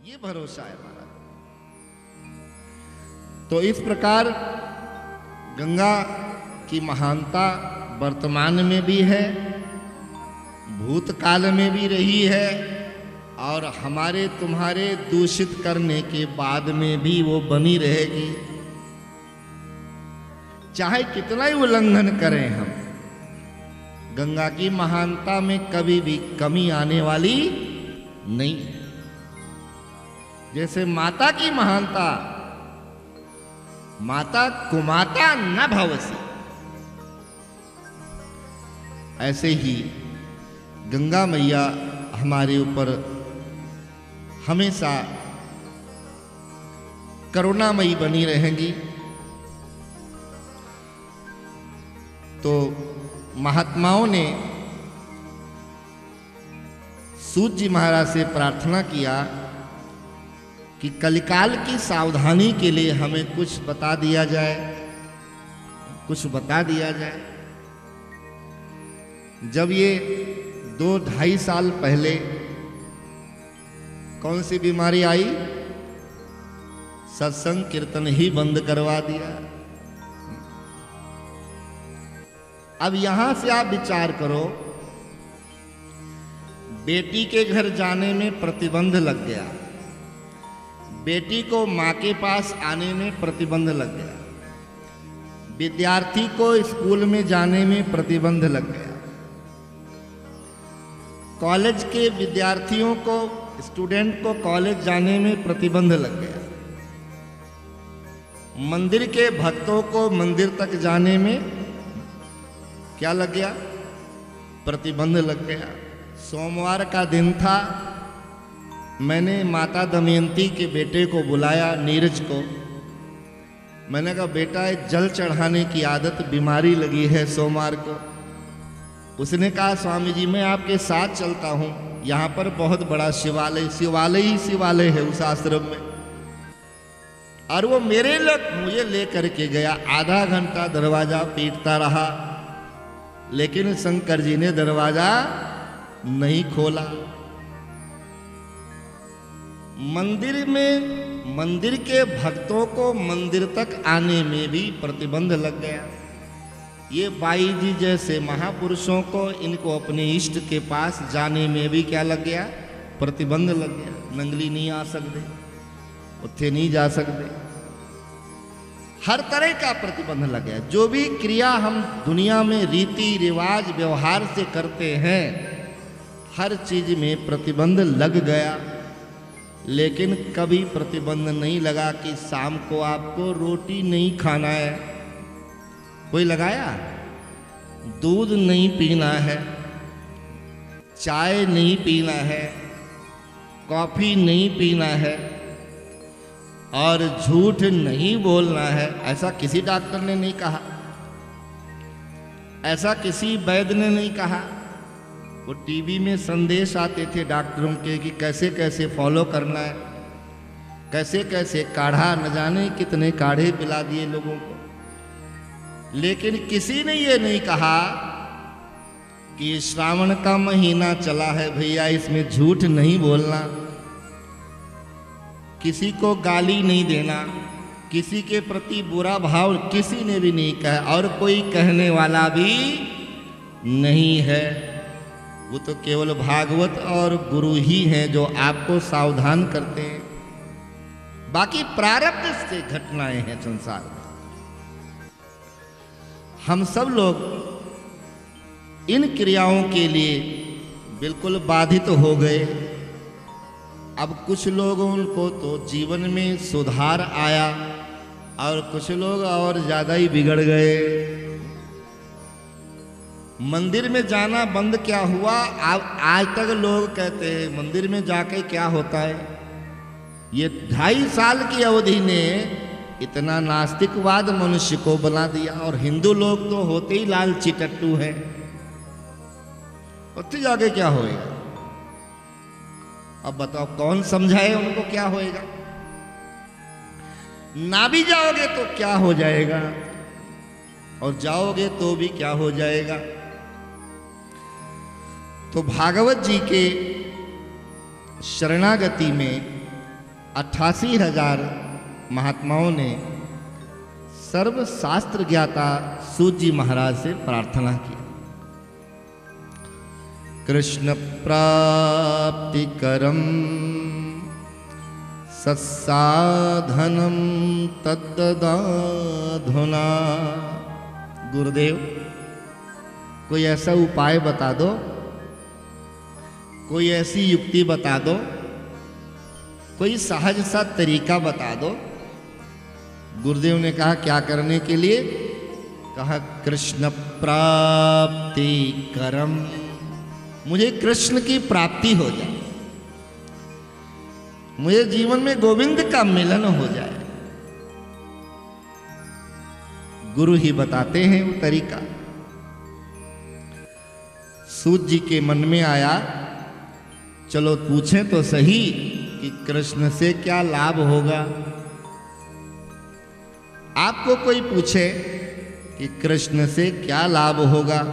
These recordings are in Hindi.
ये भरोसा है हमारा। तो इस प्रकार गंगा की महानता वर्तमान में भी है, भूतकाल में भी रही है, और हमारे तुम्हारे दूषित करने के बाद में भी वो बनी रहेगी। चाहे कितना ही उल्लंघन करें हम, गंगा की महानता में कभी भी कमी आने वाली नहीं है। जैसे माता की महानता, माता कुमाता न भवसी, ऐसे ही गंगा मैया हमारे ऊपर हमेशा करुणामयी बनी रहेंगी। तो महात्माओं ने सूत जी महाराज से प्रार्थना किया कि कलिकाल की सावधानी के लिए हमें कुछ बता दिया जाए, कुछ बता दिया जाए। जब ये 2-2.5 साल पहले कौन सी बीमारी आई, सत्संग कीर्तन ही बंद करवा दिया। अब यहां से आप विचार करो, बेटी के घर जाने में प्रतिबंध लग गया, बेटी को मां के पास आने में प्रतिबंध लग गया, विद्यार्थी को स्कूल में जाने में प्रतिबंध लग गया, कॉलेज के विद्यार्थियों को, स्टूडेंट को कॉलेज जाने में प्रतिबंध लग गया, मंदिर के भक्तों को मंदिर तक जाने में क्या लग गया, प्रतिबंध लग गया। सोमवार का दिन था, मैंने माता दमयंती के बेटे को बुलाया, नीरज को। मैंने कहा बेटा जल चढ़ाने की आदत बीमारी लगी है सोमवार को। उसने कहा स्वामी जी मैं आपके साथ चलता हूं, यहां पर बहुत बड़ा शिवालय, शिवालय ही शिवालय है उस आश्रम में। और वो मुझे लेकर के गया, आधा घंटा दरवाजा पीटता रहा, लेकिन शंकर जी ने दरवाजा नहीं खोला। मंदिर में, मंदिर के भक्तों को मंदिर तक आने में भी प्रतिबंध लग गया। ये बाई जी जैसे महापुरुषों को, इनको अपने इष्ट के पास जाने में भी क्या लग गया, प्रतिबंध लग गया। नंगली नहीं आ सकते, उत्थे नहीं जा सकते, हर तरह का प्रतिबंध लग गया। जो भी क्रिया हम दुनिया में रीति रिवाज व्यवहार से करते हैं, हर चीज में प्रतिबंध लग गया। लेकिन कभी प्रतिबंध नहीं लगा कि शाम को आपको रोटी नहीं खाना है। कोई लगाया? दूध नहीं पीना है, चाय नहीं पीना है, कॉफी नहीं पीना है, और झूठ नहीं बोलना है। ऐसा किसी डॉक्टर ने नहीं कहा, ऐसा किसी वैद्य ने नहीं कहा। वो टीवी में संदेश आते थे डॉक्टरों के कि कैसे कैसे फॉलो करना है, कैसे कैसे काढ़ा, न जाने कितने काढ़े पिला दिए लोगों को। लेकिन किसी ने ये नहीं कहा कि श्रावण का महीना चला है भैया, इसमें झूठ नहीं बोलना, किसी को गाली नहीं देना, किसी के प्रति बुरा भाव किसी ने भी नहीं कहा, और कोई कहने वाला भी नहीं है। वो तो केवल भागवत और गुरु ही हैं जो आपको सावधान करते हैं। बाकी प्रारब्ध से घटनाएं हैं संसार में। हम सब लोग इन क्रियाओं के लिए बिल्कुल बाधित हो गए। अब कुछ लोगों को तो जीवन में सुधार आया, और कुछ लोग और ज्यादा ही बिगड़ गए। मंदिर में जाना बंद क्या हुआ? आज तक लोग कहते हैं मंदिर में जाके क्या होता है। ये 2.5 साल की अवधि ने इतना नास्तिकवाद मनुष्य को बना दिया। और हिंदू लोग तो होते ही लालची टट्टू हैं, उत्थे जाके क्या होएगा? अब बताओ कौन समझाए उनको क्या होएगा? ना भी जाओगे तो क्या हो जाएगा, और जाओगे तो भी क्या हो जाएगा। तो भागवत जी के शरणागति में 88,000 महात्माओं ने सर्वशास्त्र ज्ञाता सूत जी महाराज से प्रार्थना की, कृष्ण प्राप्ति करम सत्साधनम तद्ददाधुना। गुरुदेव कोई ऐसा उपाय बता दो, कोई ऐसी युक्ति बता दो, कोई सहज सा तरीका बता दो। गुरुदेव ने कहा क्या करने के लिए? कहा कृष्ण प्राप्ति करम, मुझे कृष्ण की प्राप्ति हो जाए, मुझे जीवन में गोविंद का मिलन हो जाए। गुरु ही बताते हैं वो तरीका। सूत जी के मन में आया, चलो पूछें तो सही कि कृष्ण से क्या लाभ होगा। आपको कोई पूछे कि कृष्ण से क्या लाभ होगा,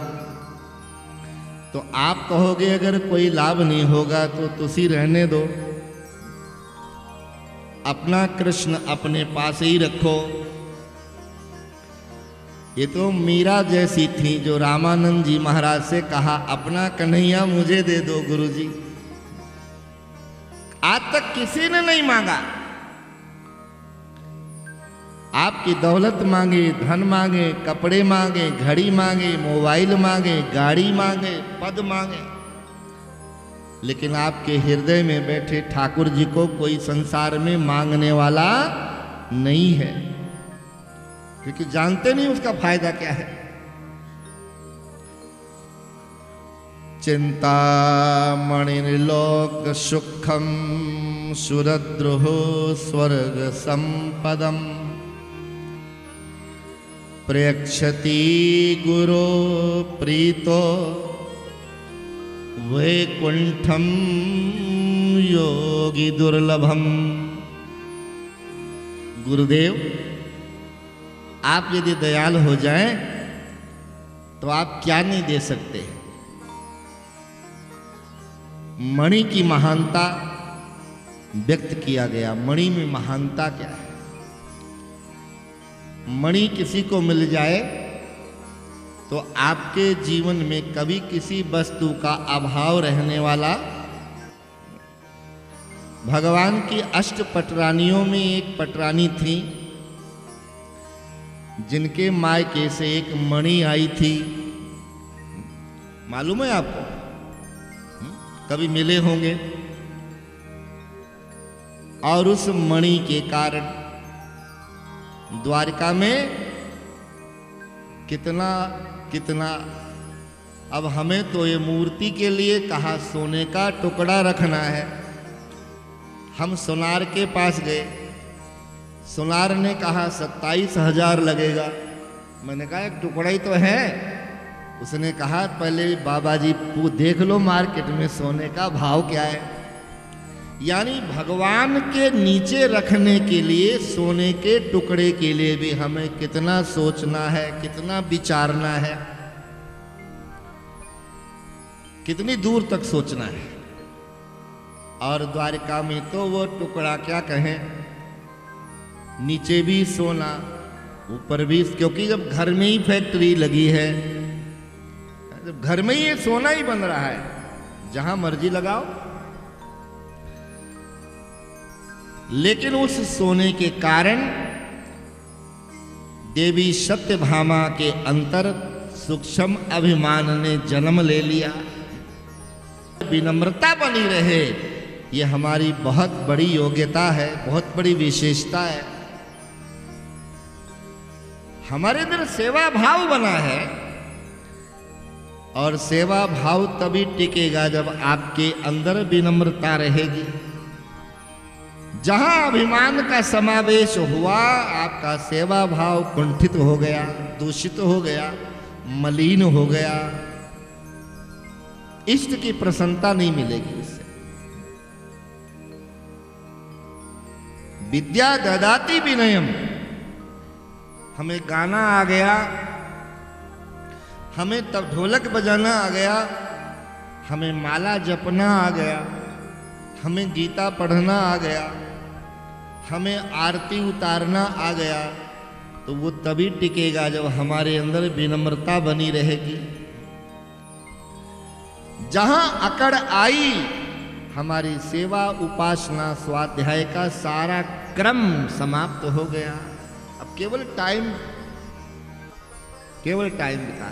तो आप कहोगे अगर कोई लाभ नहीं होगा तो तुसी रहने दो, अपना कृष्ण अपने पास ही रखो। ये तो मीरा जैसी थी जो रामानंद जी महाराज से कहा अपना कन्हैया मुझे दे दो गुरुजी। आज तक किसी ने नहीं मांगा, आपकी दौलत मांगे, धन मांगे, कपड़े मांगे, घड़ी मांगे, मोबाइल मांगे, गाड़ी मांगे, पद मांगे, लेकिन आपके हृदय में बैठे ठाकुर जी को कोई संसार में मांगने वाला नहीं है, क्योंकि जानते नहीं उसका फायदा क्या है। चिंतामणिर्लोक सुखम सुरद्रुहो स्वर्ग संपदम प्रयक्षति गुरो प्रीतो वैकुंठम योगी दुर्लभम। गुरुदेव आप यदि दयाल हो जाएं तो आप क्या नहीं दे सकते। मणि की महानता व्यक्त किया गया। मणि में महानता क्या है? मणि किसी को मिल जाए तो आपके जीवन में कभी किसी वस्तु का अभाव रहने वाला। भगवान की अष्ट पटरानियों में एक पटरानी थी जिनके मायके से एक मणि आई थी। मालूम है आपको? कभी मिले होंगे। और उस मणि के कारण द्वारका में कितना कितना, अब हमें तो ये मूर्ति के लिए कहा सोने का टुकड़ा रखना है। हम सुनार के पास गए, सुनार ने कहा 27,000 लगेगा। मैंने कहा एक टुकड़ा ही तो है। उसने कहा पहले बाबा जी देख लो मार्केट में सोने का भाव क्या है। यानी भगवान के नीचे रखने के लिए सोने के टुकड़े के लिए भी हमें कितना सोचना है, कितना विचारना है, कितनी दूर तक सोचना है। और द्वारका में तो वो टुकड़ा क्या कहें, नीचे भी सोना ऊपर भी, क्योंकि जब घर में ही फैक्ट्री लगी है, जब घर में ही ये सोना ही बन रहा है, जहां मर्जी लगाओ। लेकिन उस सोने के कारण देवी सत्यभामा के अंतर सूक्ष्म अभिमान ने जन्म ले लिया। विनम्रता बनी रहे, ये हमारी बहुत बड़ी योग्यता है, बहुत बड़ी विशेषता है। हमारे अंदर सेवा भाव बना है, और सेवा भाव तभी टिकेगा जब आपके अंदर विनम्रता रहेगी। जहां अभिमान का समावेश हुआ, आपका सेवा भाव कुंठित हो गया, दूषित हो गया, मलिन हो गया, इष्ट की प्रसन्नता नहीं मिलेगी इससे। विद्या ददाति विनयम। हमें गाना आ गया, हमें तब ढोलक बजाना आ गया, हमें माला जपना आ गया, हमें गीता पढ़ना आ गया, हमें आरती उतारना आ गया तो वो तभी टिकेगा जब हमारे अंदर विनम्रता बनी रहेगी। जहां अकड़ आई, हमारी सेवा उपासना स्वाध्याय का सारा क्रम समाप्त हो गया। अब केवल टाइम बिता।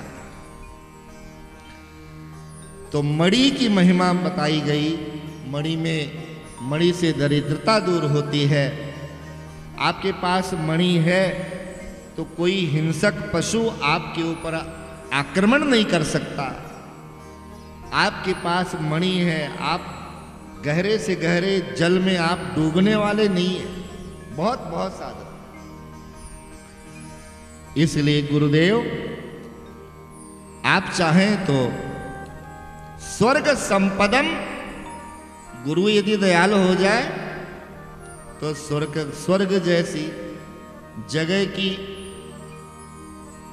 तो मणि की महिमा बताई गई। मणि से दरिद्रता दूर होती है। आपके पास मणि है तो कोई हिंसक पशु आपके ऊपर आक्रमण नहीं कर सकता। आपके पास मणि है, आप गहरे से गहरे जल में आप डूबने वाले नहीं है। बहुत साधन। इसलिए गुरुदेव, आप चाहें तो स्वर्ग संपदम, गुरु यदि दयालु हो जाए तो स्वर्ग जैसी जगह की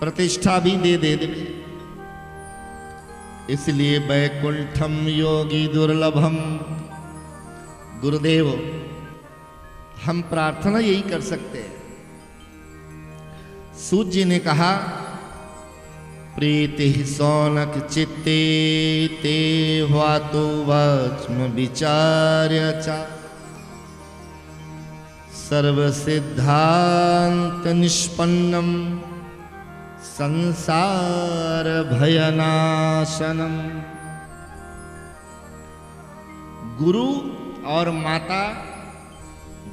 प्रतिष्ठा भी दे दे। इसलिए वैकुंठम योगी दुर्लभम। गुरुदेव, हम प्रार्थना यही कर सकते हैं। सूत जी ने कहा, प्रीति सौनक चित्ते ते ह्वातु वच्म विचार्य च सर्व सिद्धांत निष्पन्नम संसार भयनाशनम। गुरु और माता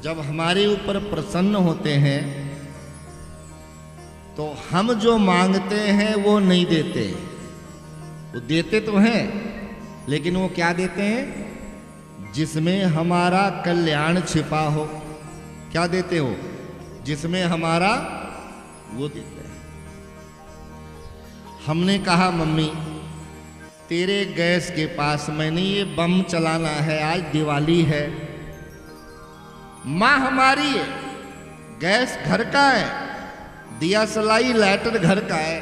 जब हमारे ऊपर प्रसन्न होते हैं तो हम जो मांगते हैं वो नहीं देते। वो देते तो हैं, लेकिन वो क्या देते हैं? जिसमें हमारा कल्याण छिपा हो। क्या देते हो? जिसमें हमारा, वो देते हैं। हमने कहा, मम्मी तेरे गैस के पास मैंने ये बम चलाना है, आज दिवाली है। माँ हमारी है, गैस घर का है, दिया सलाई लाइटर घर का है,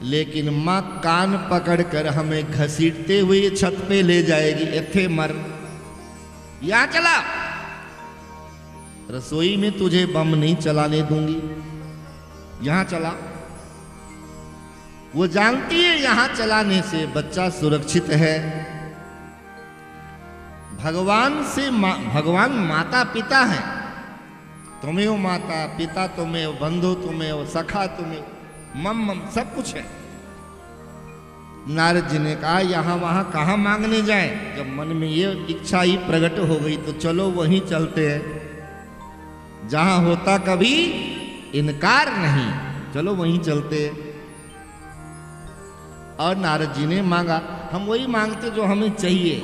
लेकिन माँ कान पकड़कर हमें घसीटते हुए छत पे ले जाएगी। इथे मर, यहां चला, रसोई में तुझे बम नहीं चलाने दूंगी, यहां चला। वो जानती है यहां चलाने से बच्चा सुरक्षित है। भगवान माता पिता है। तुम्हें हो माता पिता, तुम्हें हो बंधु, तुम्हें हो सखा, तुम्हें मम सब कुछ है। नारद जी ने कहा, यहां वहां कहां मांगने जाए। जब मन में ये इच्छा ही प्रकट हो गई तो चलो वहीं चलते हैं, जहां होता कभी इनकार नहीं, चलो वहीं चलते हैं। और नारद जी ने मांगा। हम वही मांगते जो हमें चाहिए।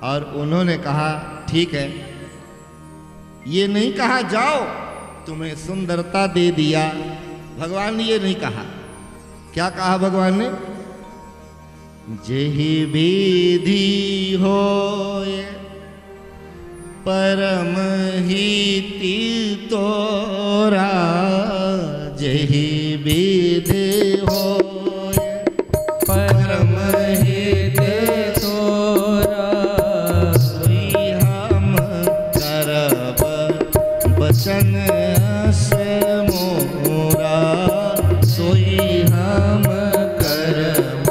और उन्होंने कहा, ठीक है। ये नहीं कहा जाओ तुम्हें सुंदरता दे दिया, भगवान ने ये नहीं कहा। क्या कहा भगवान ने? जेहि विधि होय परम हिति तोरा, जेहि विधि होय परम हित तोरा, सोई हम करब बचन से मोरा, सोई हम करब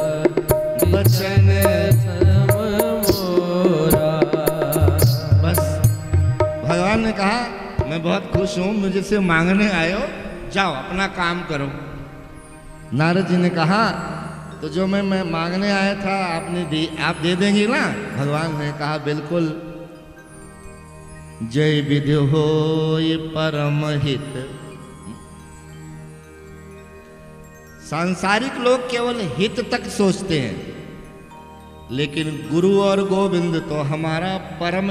बचन मोरा। बस भगवान ने कहा, मैं बहुत खुश हूं, मुझे से मांगने आए हो, जाओ अपना काम करो। नारद जी ने कहा, तो जो मैं मांगने आया था आप दे देंगे ना? भगवान ने कहा, बिल्कुल। जय विधि होय परम हित। सांसारिक लोग केवल हित तक सोचते हैं, लेकिन गुरु और गोविंद तो हमारा परम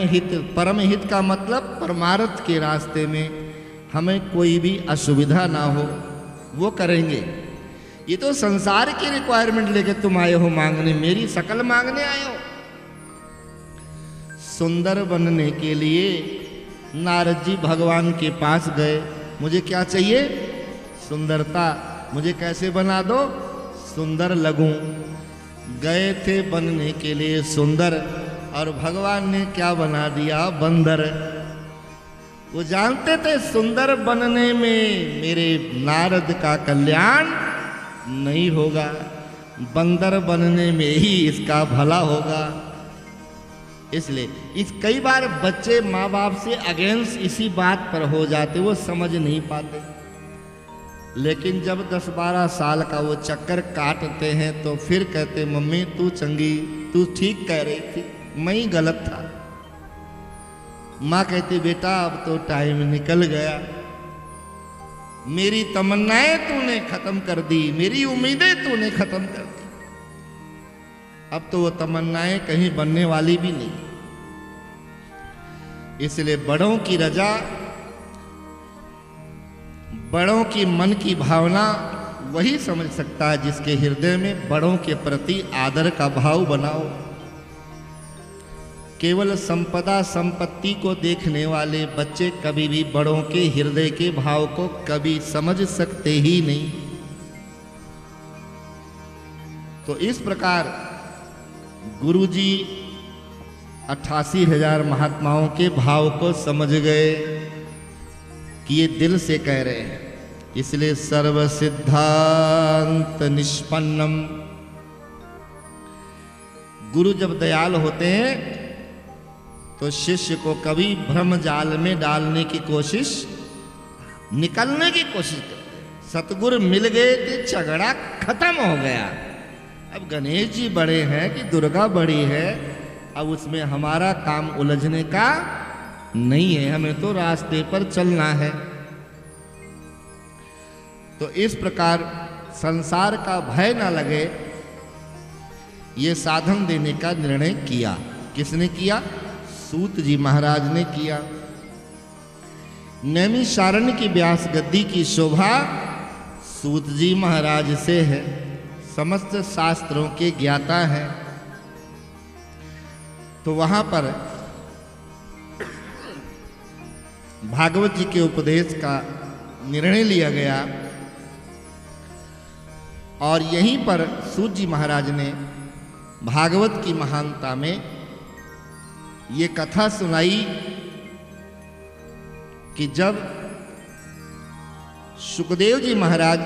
हित का मतलब परमार्थ के रास्ते में हमें कोई भी असुविधा ना हो, वो करेंगे। ये तो संसार की रिक्वायरमेंट लेके तुम आए हो मांगने, मेरी शकल मांगने आए हो। सुंदर बनने के लिए नारद जी भगवान के पास गए। मुझे क्या चाहिए? सुंदरता। मुझे कैसे बना दो? सुंदर लगूं। गए थे बनने के लिए सुंदर, और भगवान ने क्या बना दिया? बंदर। वो जानते थे सुंदर बनने में मेरे नारद का कल्याण नहीं होगा, बंदर बनने में ही इसका भला होगा। इसलिए कई बार बच्चे माँ बाप से अगेंस्ट इसी बात पर हो जाते, वो समझ नहीं पाते। लेकिन जब 10-12 साल का वो चक्कर काटते हैं तो फिर कहते मम्मी तू चंगी, तू ठीक कह रही थी, मैं ही गलत था। माँ कहती बेटा अब तो टाइम निकल गया, मेरी तमन्नाएं तूने खत्म कर दी, मेरी उम्मीदें तूने खत्म कर दी, अब तो वो तमन्नाएं कहीं बनने वाली भी नहीं। इसलिए बड़ों की रजा, बड़ों की मन की भावना वही समझ सकता है जिसके हृदय में बड़ों के प्रति आदर का भाव बनाओ। केवल संपदा संपत्ति को देखने वाले बच्चे कभी भी बड़ों के हृदय के भाव को कभी समझ सकते ही नहीं। तो इस प्रकार गुरुजी 88,000 महात्माओं के भाव को समझ गए कि ये दिल से कह रहे हैं। इसलिए सर्व सिद्धांत निष्पन्नम, गुरु जब दयाल होते हैं तो शिष्य को कभी भ्रम जाल में डालने की कोशिश, निकलने की कोशिश करते। सतगुरु मिल गए थे, झगड़ा खत्म हो गया। अब गणेश जी बड़े हैं कि दुर्गा बड़ी है, अब उसमें हमारा काम उलझने का नहीं है, हमें तो रास्ते पर चलना है। तो इस प्रकार संसार का भय ना लगे, ये साधन देने का निर्णय किया। किसने किया? सूत जी महाराज ने किया। नैमिषारण्य की व्यास गद्दी की शोभा सूत जी महाराज से है, समस्त शास्त्रों के ज्ञाता हैं। तो वहां पर भागवत जी के उपदेश का निर्णय लिया गया और यहीं पर सूत जी महाराज ने भागवत की महानता में ये कथा सुनाई कि जब सुखदेव जी महाराज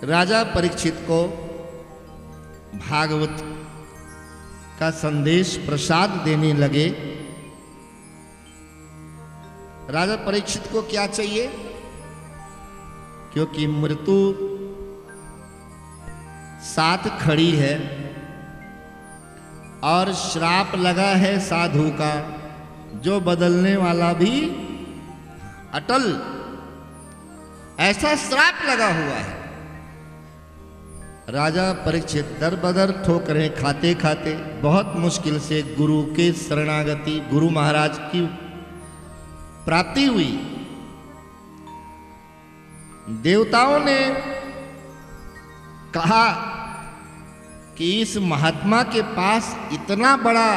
राजा परीक्षित को भागवत का संदेश प्रसाद देने लगे, राजा परीक्षित को क्या चाहिए? क्योंकि मृत्यु साथ खड़ी है और श्राप लगा है साधु का, जो बदलने वाला भी अटल, ऐसा श्राप लगा हुआ है। राजा परीक्षित दर बदर ठोकरें खाते खाते बहुत मुश्किल से गुरु के शरणागति, गुरु महाराज की प्राप्ति हुई। देवताओं ने कहा कि इस महात्मा के पास इतना बड़ा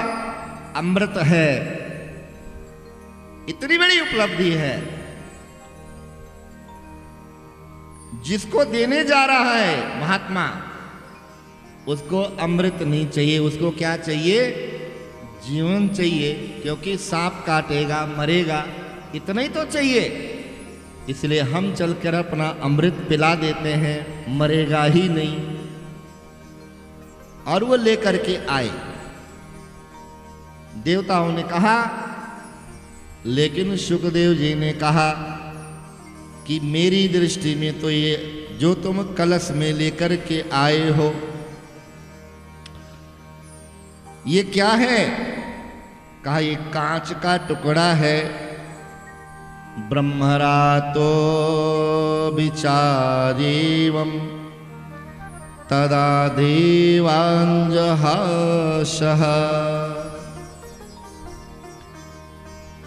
अमृत है, इतनी बड़ी उपलब्धि है, जिसको देने जा रहा है महात्मा, उसको अमृत नहीं चाहिए, उसको क्या चाहिए? जीवन चाहिए, क्योंकि सांप काटेगा मरेगा, इतना ही तो चाहिए। इसलिए हम चलकर अपना अमृत पिला देते हैं, मरेगा ही नहीं। और वो लेकर के आए। देवताओं ने कहा, लेकिन सुखदेव जी ने कहा कि मेरी दृष्टि में तो ये जो तुम कलश में लेकर के आए हो, ये क्या है? कहा ये कांच का टुकड़ा है। ब्रह्मरातो विचारेवं तदा देवांजहासः।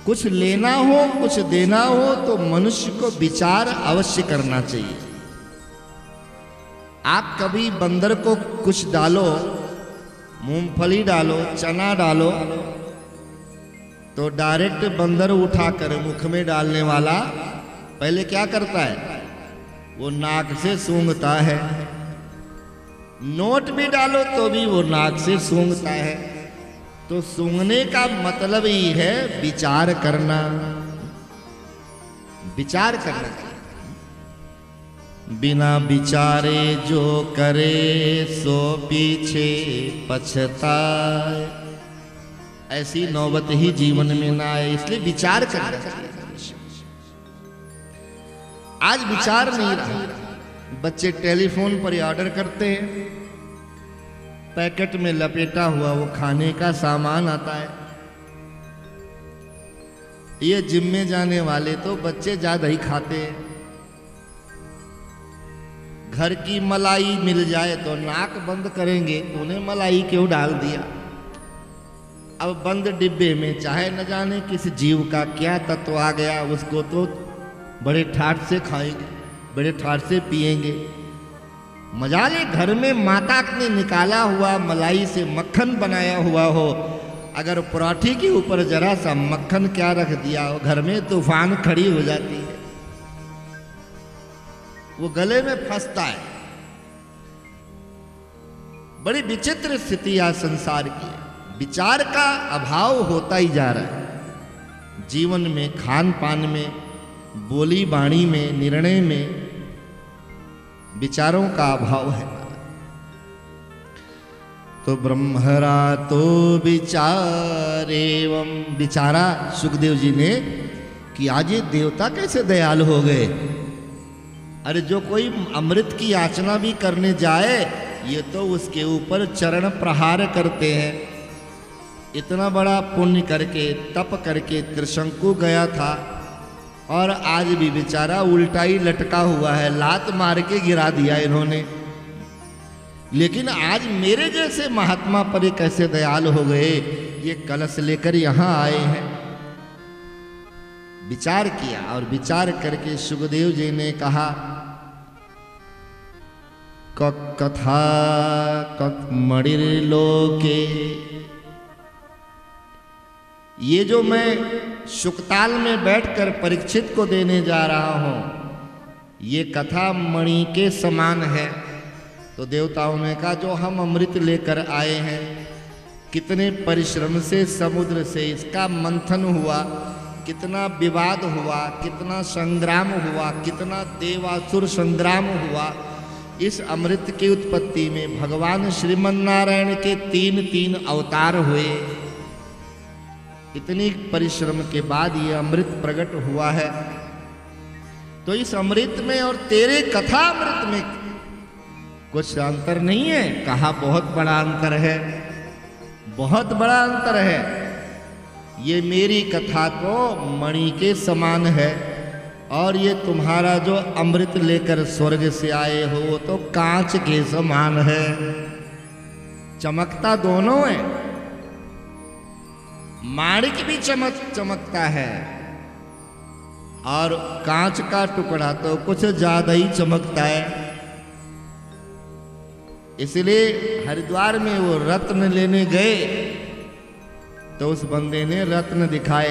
कुछ लेना हो, कुछ देना हो तो मनुष्य को विचार अवश्य करना चाहिए। आप कभी बंदर को कुछ डालो, मूंगफली डालो, चना डालो, तो डायरेक्ट बंदर उठाकर मुख में डालने वाला पहले क्या करता है? वो नाक से सूंघता है। नोट भी डालो तो भी वो नाक से सूंघता है। तो सूंघने का मतलब ही है विचार करना। विचार करना चाहिए। बिना विचारे जो करे सो पीछे पछताए, ऐसी नौबत ही जीवन में ना आए, इसलिए विचार करना चाहिए। आज विचार नहीं रहा। बच्चे टेलीफोन पर ऑर्डर करते हैं, पैकेट में लपेटा हुआ वो खाने का सामान आता है। ये जिम में जाने वाले तो बच्चे ज्यादा ही खाते हैं। घर की मलाई मिल जाए तो नाक बंद करेंगे, तूने मलाई क्यों डाल दिया। अब बंद डिब्बे में चाहे न जाने किस जीव का क्या तत्व आ गया, उसको तो बड़े ठाठ से खाएंगे, बड़े ठाठ से पिएंगे। मजा ले, घर में माता ने निकाला हुआ मलाई से मक्खन बनाया हुआ हो, अगर पराठी के ऊपर जरा सा मक्खन क्या रख दिया हो, घर में तूफान खड़ी हो जाती है, वो गले में फंसता है। बड़ी विचित्र स्थिति आज संसार की है। विचार का अभाव होता ही जा रहा है। जीवन में, खान पान में, बोली बाणी में, निर्णय में विचारों का अभाव है। तो ब्रह्मरा तो विचार एवं विचारा सुखदेव जी ने कि आज ये देवता कैसे दयालु हो गए। अरे जो कोई अमृत की याचना भी करने जाए, ये तो उसके ऊपर चरण प्रहार करते हैं। इतना बड़ा पुण्य करके, तप करके त्रिशंकु गया था और आज भी बेचारा उल्टा ही लटका हुआ है, लात मार के गिरा दिया इन्होंने। लेकिन आज मेरे जैसे महात्मा पर ये कैसे दयालु हो गए, ये कलश लेकर यहां आए हैं। विचार किया और विचार करके सुखदेव जी ने कहा, कथा कथमणिर लोके, ये जो मैं शुकताल में बैठकर परीक्षित को देने जा रहा हूं, ये कथा मणि के समान है। तो देवताओं ने कहा, जो हम अमृत लेकर आए हैं, कितने परिश्रम से समुद्र से इसका मंथन हुआ, कितना विवाद हुआ, कितना संग्राम हुआ, कितना देवासुर संग्राम हुआ। इस अमृत की उत्पत्ति में भगवान श्रीमन्नारायण के 3 अवतार हुए। इतनी परिश्रम के बाद ये अमृत प्रकट हुआ है। तो इस अमृत में और तेरे कथा अमृत में कुछ अंतर नहीं है। कहा बहुत बड़ा अंतर है, बहुत बड़ा अंतर है। ये मेरी कथा तो मणि के समान है और ये तुम्हारा जो अमृत लेकर स्वर्ग से आए हो वो तो कांच के समान है। चमकता दोनों है, माणिक भी चमकता है और कांच का टुकड़ा तो कुछ ज्यादा ही चमकता है। इसलिए हरिद्वार में वो रत्न लेने गए तो उस बंदे ने रत्न दिखाए।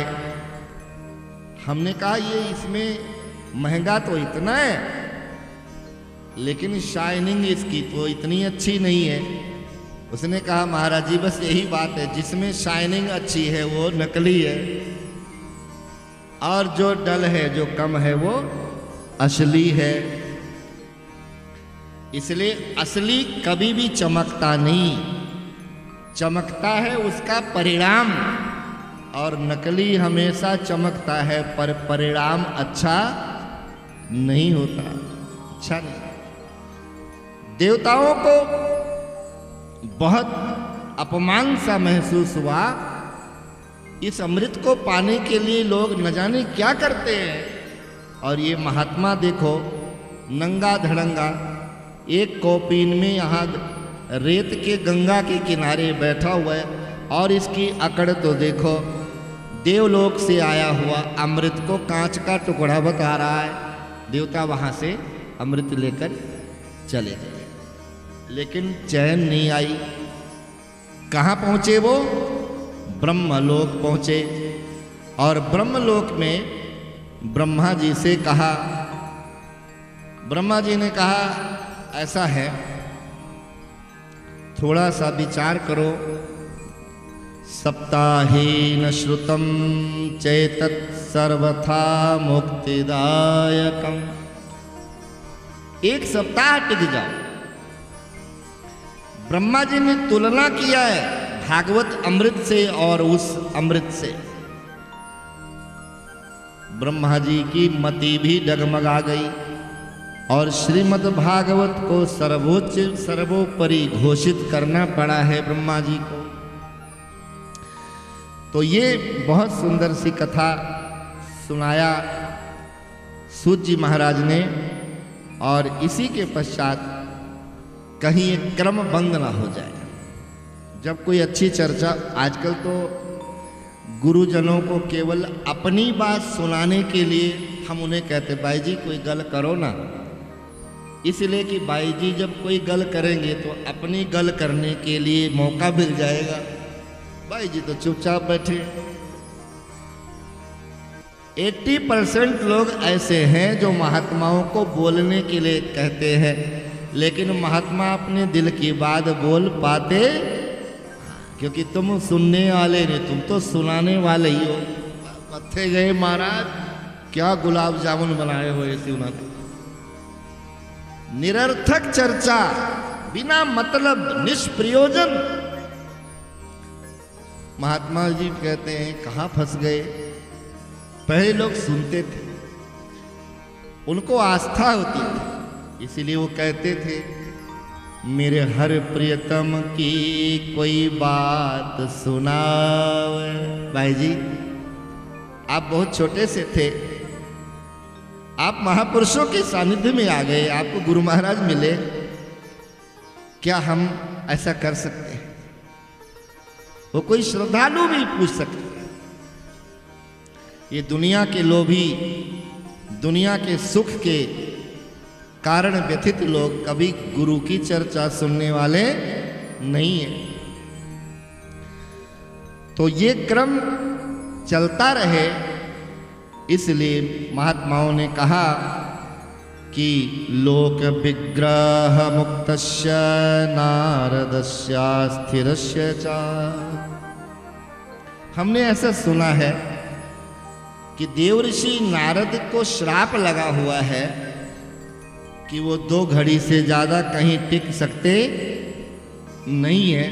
हमने कहा ये इसमें महंगा तो इतना है, लेकिन शाइनिंग इसकी तो इतनी अच्छी नहीं है। उसने कहा, महाराज जी बस यही बात है, जिसमें शाइनिंग अच्छी है वो नकली है और जो डल है, जो कम है, वो असली है। इसलिए असली कभी भी चमकता नहीं, चमकता है उसका परिणाम, और नकली हमेशा चमकता है पर परिणाम अच्छा नहीं होता, अच्छा नहीं। देवताओं को बहुत अपमान सा महसूस हुआ। इस अमृत को पाने के लिए लोग न जाने क्या करते हैं, और ये महात्मा देखो नंगा धड़ंगा एक कौपीन में यहाँ रेत के गंगा के किनारे बैठा हुआ है, और इसकी अकड़ तो देखो, देवलोक से आया हुआ अमृत को कांच का टुकड़ा बता रहा है। देवता वहां से अमृत लेकर चले गए, लेकिन चैन नहीं आई। कहाँ पहुंचे वो? ब्रह्मलोक पहुंचे, और ब्रह्मलोक में ब्रह्मा जी से कहा, ब्रह्मा जी ने कहा ऐसा है, थोड़ा सा विचार करो, सप्ताहेन श्रुतं चैतत् सर्वथा मुक्तिदायकम्। एक सप्ताह टिक जाओ। ब्रह्मा जी ने तुलना किया है भागवत अमृत से और उस अमृत से। ब्रह्मा जी की मति भी डगमगा गई और श्रीमद् भागवत को सर्वोच्च सर्वोपरि घोषित करना पड़ा है ब्रह्मा जी को। तो ये बहुत सुंदर सी कथा सुनाया सूत जी महाराज ने, और इसी के पश्चात कहीं एक क्रम बंद ना हो जाए। जब कोई अच्छी चर्चा, आजकल तो गुरुजनों को केवल अपनी बात सुनाने के लिए हम उन्हें कहते भाई जी कोई गल करो ना, इसलिए कि भाई जी जब कोई गल करेंगे तो अपनी गल करने के लिए मौका मिल जाएगा। भाई जी तो चुपचाप बैठे। 80% लोग ऐसे हैं जो महात्माओं को बोलने के लिए कहते हैं, लेकिन महात्मा अपने दिल की बात बोल पाते, क्योंकि तुम सुनने वाले नहीं, तुम तो सुनाने वाले ही हो। मत्थे गए महाराज, क्या गुलाब जामुन बनाए हो ऐसे उन्होंने। निरर्थक चर्चा, बिना मतलब, निष्प्रयोजन। महात्मा जी कहते हैं कहाँ फंस गए। पहले लोग सुनते थे, उनको आस्था होती थी, इसीलिए वो कहते थे मेरे हर प्रियतम की कोई बात सुनावे। भाई जी आप बहुत छोटे से थे, आप महापुरुषों के सानिध्य में आ गए, आपको गुरु महाराज मिले, क्या हम ऐसा कर सकते हैं? वो कोई श्रद्धालु भी पूछ सकते हैं। ये दुनिया के लोभी, दुनिया के सुख के कारण व्यथित लोग कभी गुरु की चर्चा सुनने वाले नहीं है। तो ये क्रम चलता रहे, इसलिए महात्माओं ने कहा कि लोक विग्रह मुक्तस्य नारदस्य स्थिरस्य च। हमने ऐसा सुना है कि देवर्षि नारद को श्राप लगा हुआ है कि वो 2 घड़ी से ज्यादा कहीं टिक सकते नहीं है।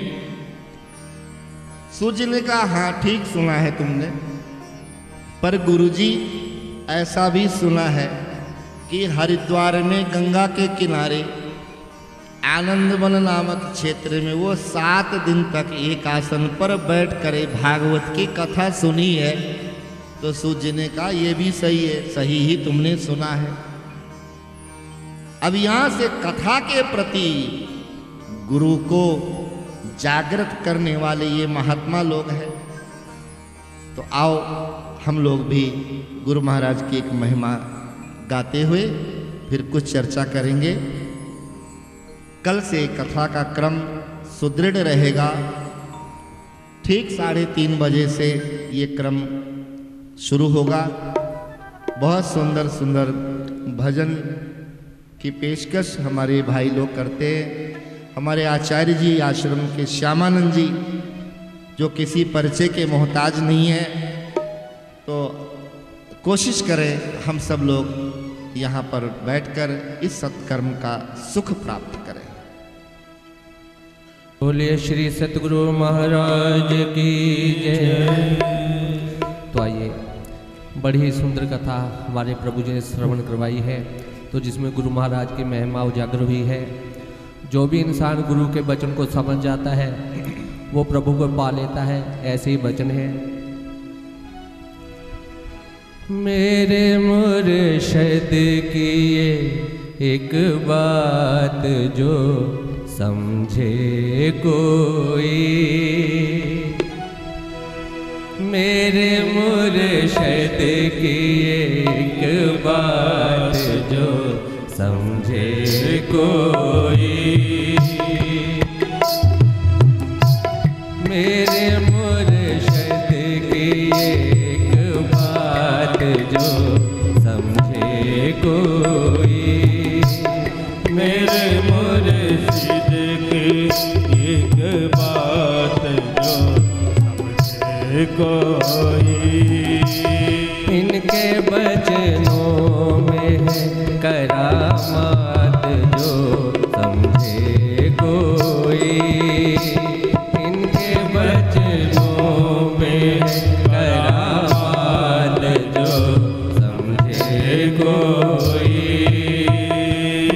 सूर्य ने कहा हाँ ठीक सुना है तुमने, पर गुरुजी ऐसा भी सुना है कि हरिद्वार में गंगा के किनारे आनंदवन नामक क्षेत्र में वो 7 दिन तक एक आसन पर बैठ कर भागवत की कथा सुनी है। तो सूर्य ने कहा ये भी सही है, सही ही तुमने सुना है। अब यहां से कथा के प्रति गुरु को जागृत करने वाले ये महात्मा लोग हैं। तो आओ हम लोग भी गुरु महाराज की एक महिमा गाते हुए फिर कुछ चर्चा करेंगे। कल से कथा का क्रम सुदृढ़ रहेगा। ठीक 3:30 बजे से ये क्रम शुरू होगा। बहुत सुंदर सुंदर भजन की पेशकश हमारे भाई लोग करते हैं। हमारे आचार्य जी आश्रम के श्यामानंद जी जो किसी परिचय के मोहताज नहीं है, तो कोशिश करें हम सब लोग यहाँ पर बैठकर इस सत्कर्म का सुख प्राप्त करें। बोलिए श्री सतगुरु महाराज की जय। तो आइए, बड़ी ही सुंदर कथा हमारे प्रभु जी ने श्रवण करवाई है, तो जिसमें गुरु महाराज की महिमा उजागर हुई है। जो भी इंसान गुरु के वचन को समझ जाता है वो प्रभु को पा लेता है। ऐसे ही वचन है, मेरे मुर्शिद की ये एक बात जो समझे कोई, मेरे मुर्शिद की एक बात जो समझे कोई, मेरे मुर्शिद की एक बात जो समझे कोई, मेरे मुर्शिद की एक बात जो बचनों में है करामात जो समझे कोई। इनके बचनों में करामात जो समझे कोई।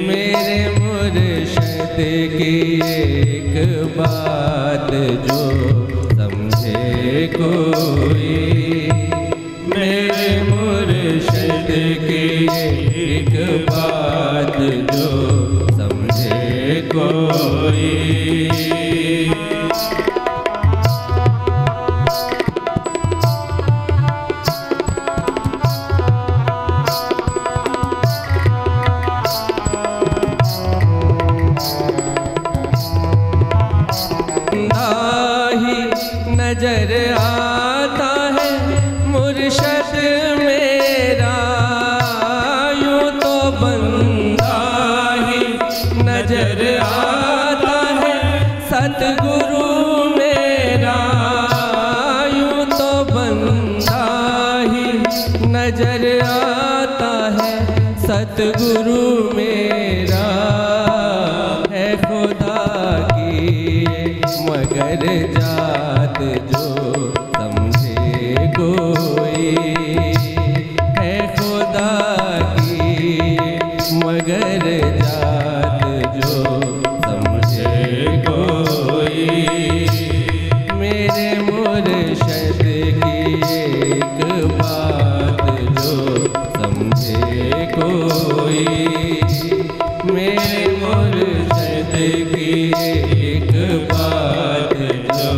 मेरे मुर्शिद की एक बात जो समझे कोई। मेरे मुर्शिद की एक बात जो समझे कोई। नजर आता है मुर्शिद मेरा, यूं तो बंदा ही नजर आता है सतगुरु मेरा। यूं तो बंदा ही नजर आता है सतगुरु मेरा। है खुदा की मगर जात जो समझे कोई। है खुदा की मगर जात जो समझे कोई। मेरे मुर्शिद की एक बात जो समझे कोई। मेरे मुर्शिद की एक बात जो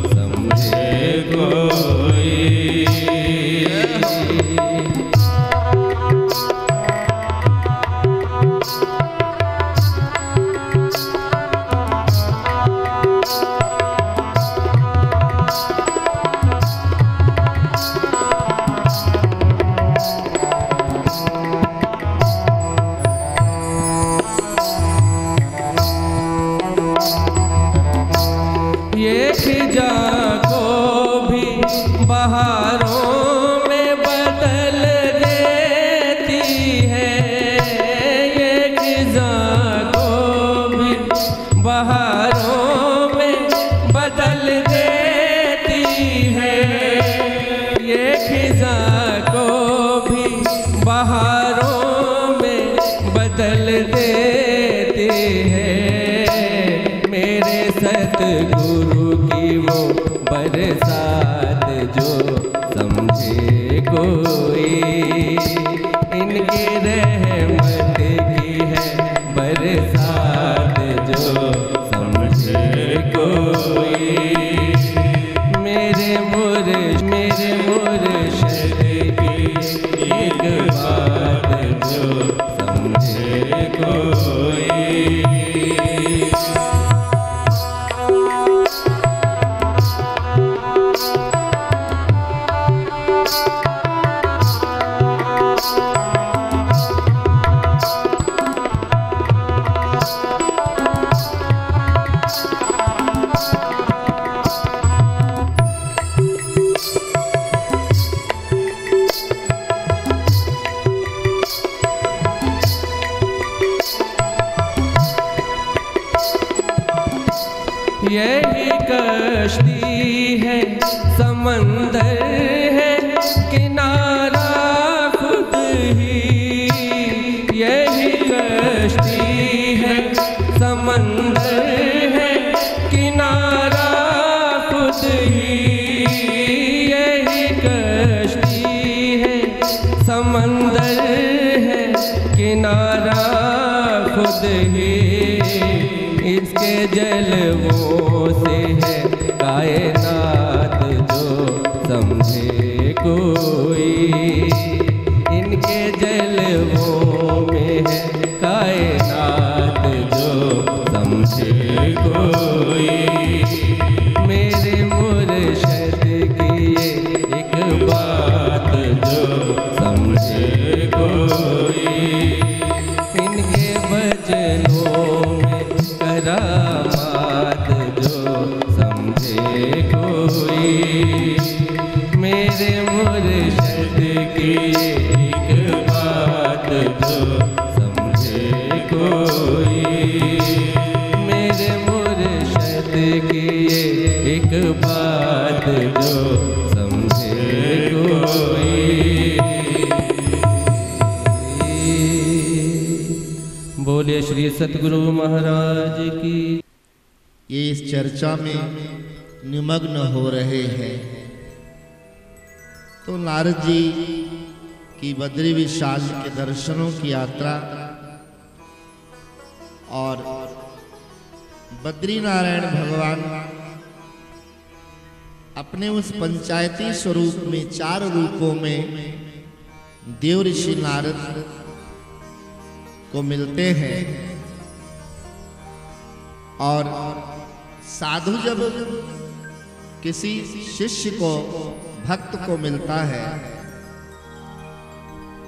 समझे कोई। ये खिजा को भी बहारों में बदल देती है। ये खिजा को भी बहारों में बदल देती है। ये खिजा को भी बहारों में बदल देती है। मेरे सतगुरु की वो बरसात जो समझे कोई। इनकी रहमत की है बरसात जो समझे कोई। मेरे मुर्शिद की एक बात जो समझे कोई। यही कश्ती है समंदर है किनारा खुद ही। यही कश्ती है समंदर है किनारा खुद ही। यही कश्ती है समंदर है किनारा खुद ही। इसके जलवों से है कायनात जो समझे कोई। इनके जलवों में है कायनात जो समझे कोई। मेरे मुर्शिद की एक बात जो समझे कोई। इनके भजनों में करामात जो समझे कोई। मेरे मुर्शिद की बोलिए सतगुरु महाराज की। ये इस चर्चा में निमग्न हो रहे हैं तो नारद जी की बद्री विशाल के दर्शनों की यात्रा और बद्री नारायण भगवान अपने उस पंचायती स्वरूप में 4 रूपों में देव ऋषि नारद को मिलते हैं। और साधु जब किसी शिष्य को भक्त को मिलता है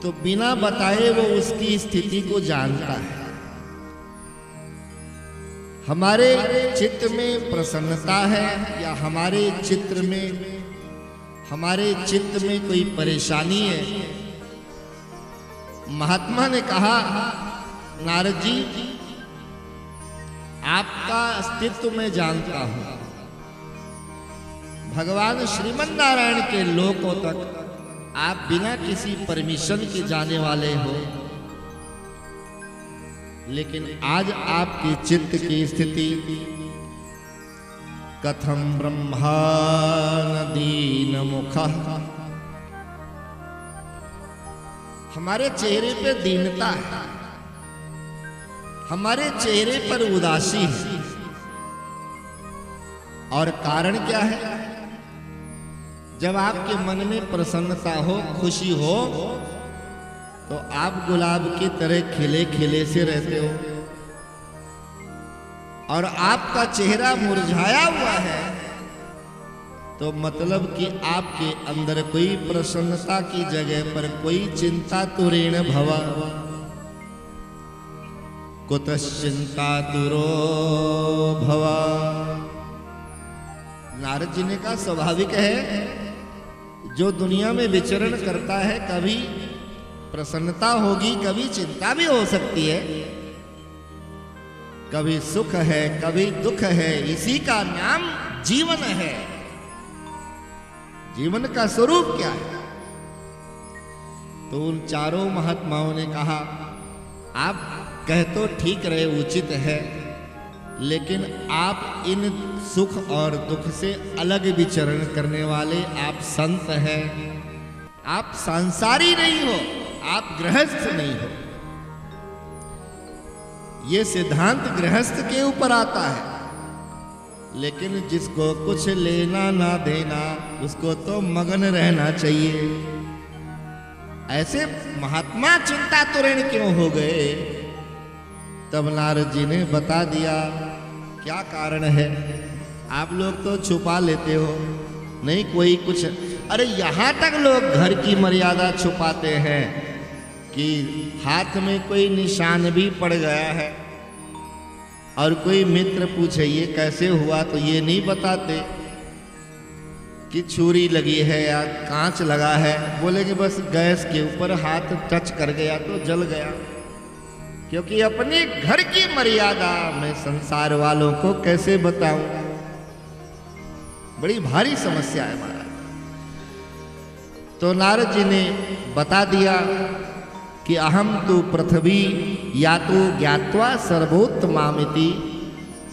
तो बिना बताए वो उसकी स्थिति को जानता है। हमारे चित्त में प्रसन्नता है या हमारे चित्त में कोई परेशानी है। महात्मा ने कहा, नारद जी आपका अस्तित्व मैं जानता हूं। भगवान श्रीमन नारायण के लोकों तक आप बिना किसी परमिशन के जाने वाले हो, लेकिन आज आपके चित्त की स्थिति कथम ब्रह्मा दीन मुखः, हमारे चेहरे पे दीनता है, हमारे चेहरे पर उदासी है। और कारण क्या है? जब आपके मन में प्रसन्नता हो, खुशी हो, तो आप गुलाब की तरह खिले खिले से रहते हो। और आपका चेहरा मुरझाया हुआ है तो मतलब कि आपके अंदर कोई प्रसन्नता की जगह पर कोई चिंता तुरेण भव कुतश्चिंता तुरो भव। नारद जी ने कहा, स्वाभाविक है, जो दुनिया में विचरण करता है कभी प्रसन्नता होगी, कभी चिंता भी हो सकती है, कभी सुख है, कभी दुख है। इसी का नाम जीवन है। जीवन का स्वरूप क्या है? तो उन 4 महात्माओं ने कहा, आप कह तो ठीक रहे, उचित है, लेकिन आप इन सुख और दुख से अलग विचरण करने वाले आप संत हैं। आप सांसारी नहीं हो, आप गृहस्थ नहीं हो। ये सिद्धांत गृहस्थ के ऊपर आता है, लेकिन जिसको कुछ लेना ना देना उसको तो मगन रहना चाहिए। ऐसे महात्मा चिंता तुरीण क्यों हो गए? तब नारद जी ने बता दिया क्या कारण है। आप लोग तो छुपा लेते हो, नहीं कोई कुछ। अरे यहां तक लोग घर की मर्यादा छुपाते हैं कि हाथ में कोई निशान भी पड़ गया है और कोई मित्र पूछे ये कैसे हुआ तो ये नहीं बताते कि छुरी लगी है या कांच लगा है, बोले कि बस गैस के ऊपर हाथ टच कर गया तो जल गया। क्योंकि अपने घर की मर्यादा मैं संसार वालों को कैसे बताऊं, बड़ी भारी समस्या है महाराज। तो नारद जी ने बता दिया कि अहम तु पृथ्वी या तो ज्ञात्वा सर्वोत्तमामिति,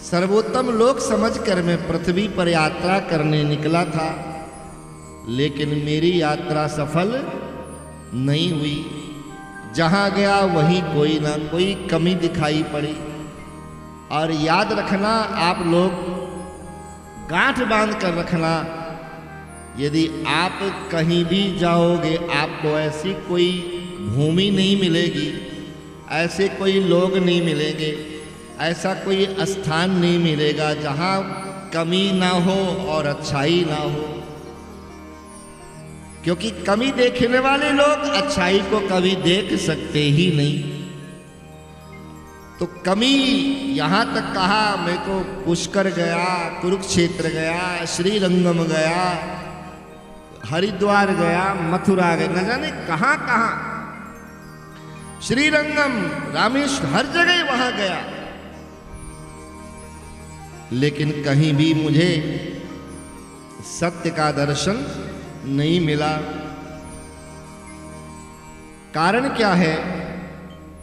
सर्वोत्तम लोक समझकर मैं पृथ्वी पर यात्रा करने निकला था, लेकिन मेरी यात्रा सफल नहीं हुई। जहां गया वहीं कोई ना कोई कमी दिखाई पड़ी। और याद रखना, आप लोग गांठ बांध कर रखना, यदि आप कहीं भी जाओगे आपको ऐसी कोई भूमि नहीं मिलेगी, ऐसे कोई लोग नहीं मिलेंगे, ऐसा कोई स्थान नहीं मिलेगा जहां कमी ना हो और अच्छाई ना हो। क्योंकि कमी देखने वाले लोग अच्छाई को कभी देख सकते ही नहीं। तो कमी यहां तक कहा, मैं तो पुष्कर गया, कुरुक्षेत्र गया, श्रीरंगम गया, हरिद्वार गया, मथुरा गया, न जाने कहां कहां, श्रीरंगम, रामेश्वर, हर जगह वहां गया, लेकिन कहीं भी मुझे सत्य का दर्शन नहीं मिला। कारण क्या है?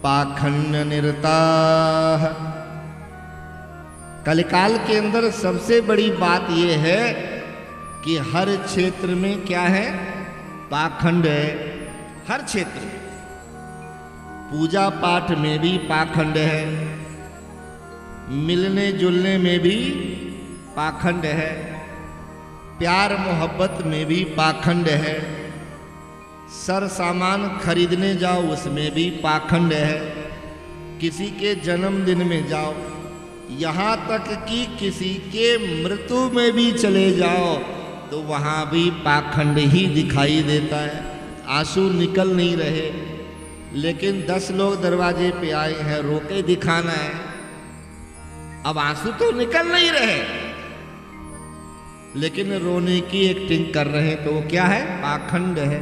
पाखंड निरता। कलिकाल के अंदर सबसे बड़ी बात यह है कि हर क्षेत्र में क्या है? पाखंड है। हर क्षेत्र में, पूजा पाठ में भी पाखंड है, मिलने जुलने में भी पाखंड है, प्यार मोहब्बत में भी पाखंड है, सर सामान खरीदने जाओ उसमें भी पाखंड है, किसी के जन्मदिन में जाओ, यहाँ तक कि किसी के मृत्यु में भी चले जाओ तो वहाँ भी पाखंड ही दिखाई देता है। आंसू निकल नहीं रहे, लेकिन 10 लोग दरवाजे पे आए हैं, रोके दिखाना है। अब आंसू तो निकल नहीं रहे, लेकिन रोने की एक्टिंग कर रहे हैं, तो वो क्या है? पाखंड है।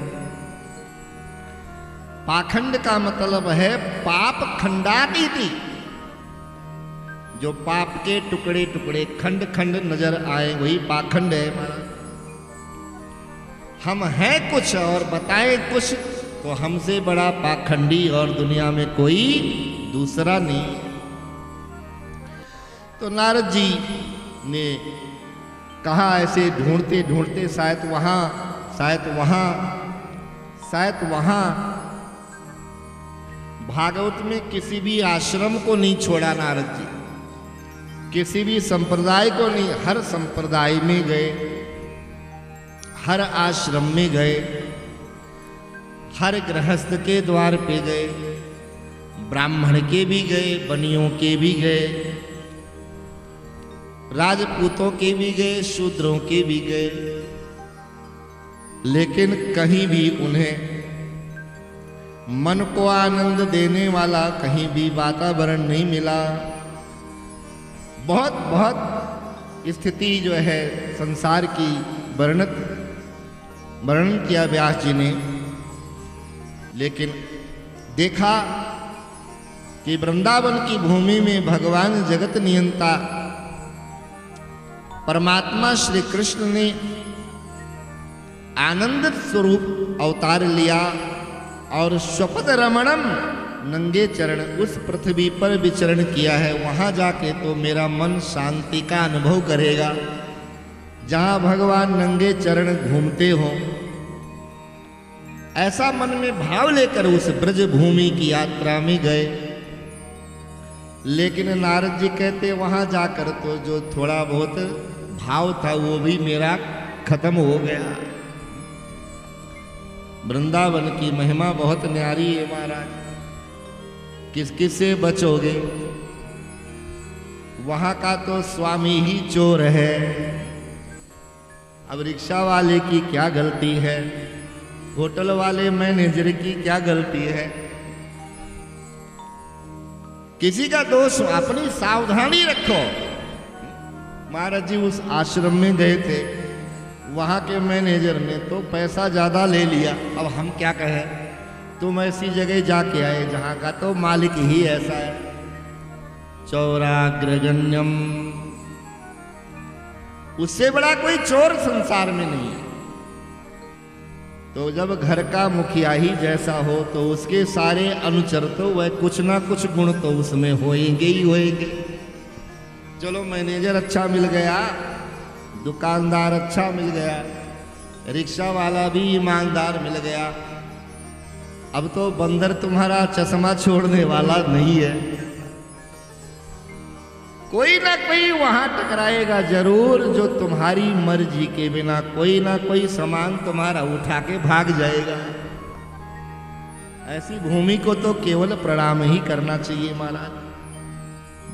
पाखंड का मतलब है पाप खंडातीति, जो पाप के टुकड़े टुकड़े खंड खंड नजर आए, वही पाखंड है हमारा। हम हैं कुछ और बताएं कुछ, तो हमसे बड़ा पाखंडी और दुनिया में कोई दूसरा नहीं है। तो नारद जी ने कहा, ऐसे ढूंढते ढूंढते शायद वहां भागवत में किसी भी आश्रम को नहीं छोड़ा नारद जी, किसी भी संप्रदाय को नहीं। हर संप्रदाय में गए, हर आश्रम में गए, हर गृहस्थ के द्वार पे गए, ब्राह्मण के भी गए, बनियों के भी गए, राजपूतों के भी गए, शूद्रों के भी गए, लेकिन कहीं भी उन्हें मन को आनंद देने वाला कहीं भी वातावरण नहीं मिला। बहुत बहुत स्थिति जो है संसार की वर्णन किया व्यास जी ने, लेकिन देखा कि वृंदावन की भूमि में भगवान जगत नियंता परमात्मा श्री कृष्ण ने आनंद स्वरूप अवतार लिया और स्वपद रमणम नंगे चरण उस पृथ्वी पर विचरण किया है। वहां जाके तो मेरा मन शांति का अनुभव करेगा, जहां भगवान नंगे चरण घूमते हो। ऐसा मन में भाव लेकर उस ब्रज भूमि की यात्रा में गए, लेकिन नारद जी कहते वहां जाकर तो जो थोड़ा बहुत भाव था वो भी मेरा खत्म हो गया। वृंदावन की महिमा बहुत न्यारी है महाराज, किस किस से बचोगे? वहां का तो स्वामी ही चोर है। अब रिक्शा वाले की क्या गलती है, होटल वाले मैनेजर की क्या गलती है? किसी का दोष, अपनी सावधानी रखो। महाराज जी उस आश्रम में गए थे, वहां के मैनेजर ने तो पैसा ज्यादा ले लिया। अब हम क्या कहें, तुम ऐसी जगह जाके आए जहां का तो मालिक ही ऐसा है। चौराग्रगण्यम, उससे बड़ा कोई चोर संसार में नहीं है। तो जब घर का मुखिया ही जैसा हो तो उसके सारे अनुचर तो वह कुछ ना कुछ गुण तो उसमें होएंगे ही होएंगे। चलो मैनेजर अच्छा मिल गया, दुकानदार अच्छा मिल गया, रिक्शा वाला भी ईमानदार मिल गया, अब तो बंदर तुम्हारा चश्मा छोड़ने वाला नहीं है। कोई ना कोई वहां टकराएगा जरूर, जो तुम्हारी मर्जी के बिना कोई ना कोई सामान तुम्हारा उठा के भाग जाएगा। ऐसी भूमि को तो केवल प्रणाम ही करना चाहिए महाराज।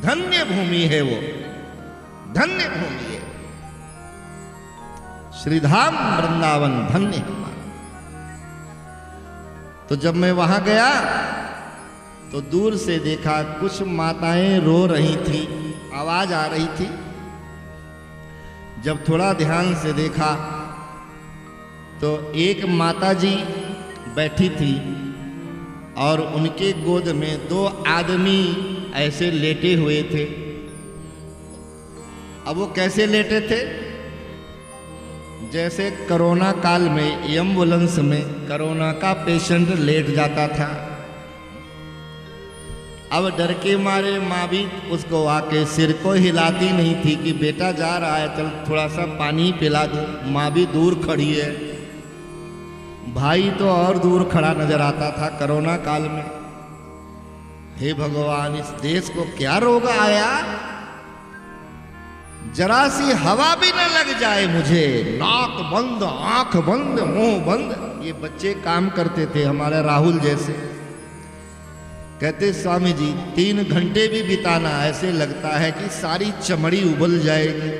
धन्य भूमि है वो, धन्य भूमि है श्रीधाम वृंदावन, धन्य है। तो जब मैं वहां गया तो दूर से देखा कुछ माताएं रो रही थी, आवाज आ रही थी। जब थोड़ा ध्यान से देखा तो एक माता जी बैठी थी और उनके गोद में 2 आदमी ऐसे लेटे हुए थे। अब वो कैसे लेटे थे? जैसे कोरोना काल में एम्बुलेंस में कोरोना का पेशेंट लेट जाता था, अब डर के मारे माँ भी उसको आके सिर को हिलाती नहीं थी कि बेटा जा रहा है, चल थोड़ा सा पानी पिला दो। माँ भी दूर खड़ी है। भाई तो और दूर खड़ा नजर आता था कोरोना काल में। हे भगवान, इस देश को क्या रोग आया, जरा सी हवा भी न लग जाए मुझे, नाक बंद, आंख बंद, मुंह बंद। ये बच्चे काम करते थे हमारे राहुल जैसे। कहते स्वामी जी 3 घंटे भी बिताना ऐसे लगता है कि सारी चमड़ी उबल जाएगी।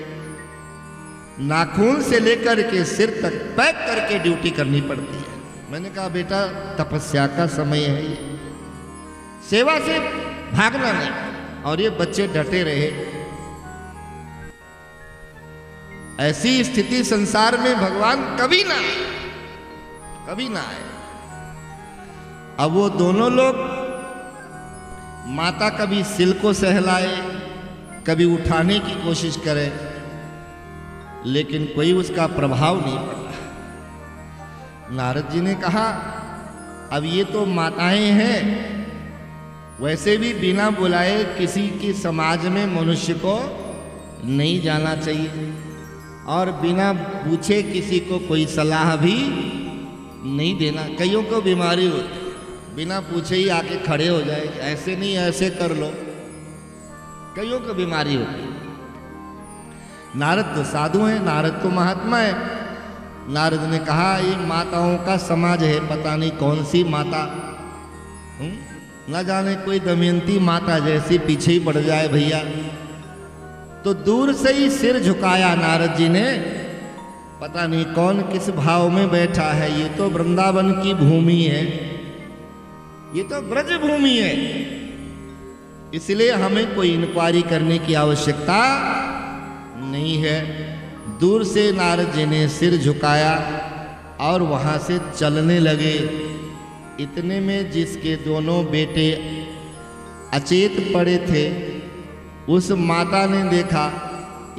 नाखून से लेकर के सिर तक पैक करके ड्यूटी करनी पड़ती है। मैंने कहा बेटा तपस्या का समय है, ये सेवा से भागना नहीं। और ये बच्चे डटे रहे। ऐसी स्थिति संसार में भगवान कभी ना आए, कभी ना आए। अब वो दोनों लोग, माता कभी सिल को सहलाए, कभी उठाने की कोशिश करे, लेकिन कोई उसका प्रभाव नहीं पड़ा। नारद जी ने कहा अब ये तो माताएं हैं, वैसे भी बिना बुलाए किसी की समाज में मनुष्य को नहीं जाना चाहिए, और बिना पूछे किसी को कोई सलाह भी नहीं देना। कईयों को बीमारी होती, बिना पूछे ही आके खड़े हो जाए, ऐसे नहीं ऐसे कर लो। कईयों को बीमारी होती। नारद तो साधु हैं, नारद तो महात्मा है। नारद ने कहा ये माताओं का समाज है, पता नहीं कौन सी माता, न जाने कोई दमयंती माता जैसी पीछे ही पड़ जाए भैया। तो दूर से ही सिर झुकाया नारद जी ने। पता नहीं कौन किस भाव में बैठा है। ये तो वृंदावन की भूमि है, ये तो ब्रज भूमि है, इसलिए हमें कोई इंक्वायरी करने की आवश्यकता नहीं है। दूर से नारद जी ने सिर झुकाया और वहां से चलने लगे। इतने में जिसके दोनों बेटे अचेत पड़े थे, उस माता ने देखा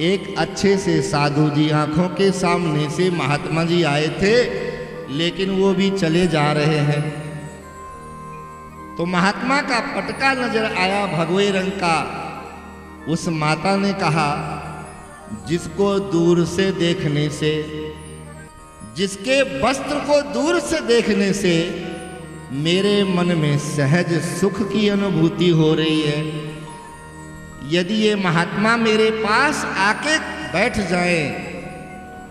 एक अच्छे से साधु जी आंखों के सामने से महात्मा जी आए थे, लेकिन वो भी चले जा रहे हैं। तो महात्मा का पटका नजर आया भगवे रंग का। उस माता ने कहा जिसको दूर से देखने से, जिसके वस्त्र को दूर से देखने से मेरे मन में सहज सुख की अनुभूति हो रही है, यदि ये महात्मा मेरे पास आके बैठ जाए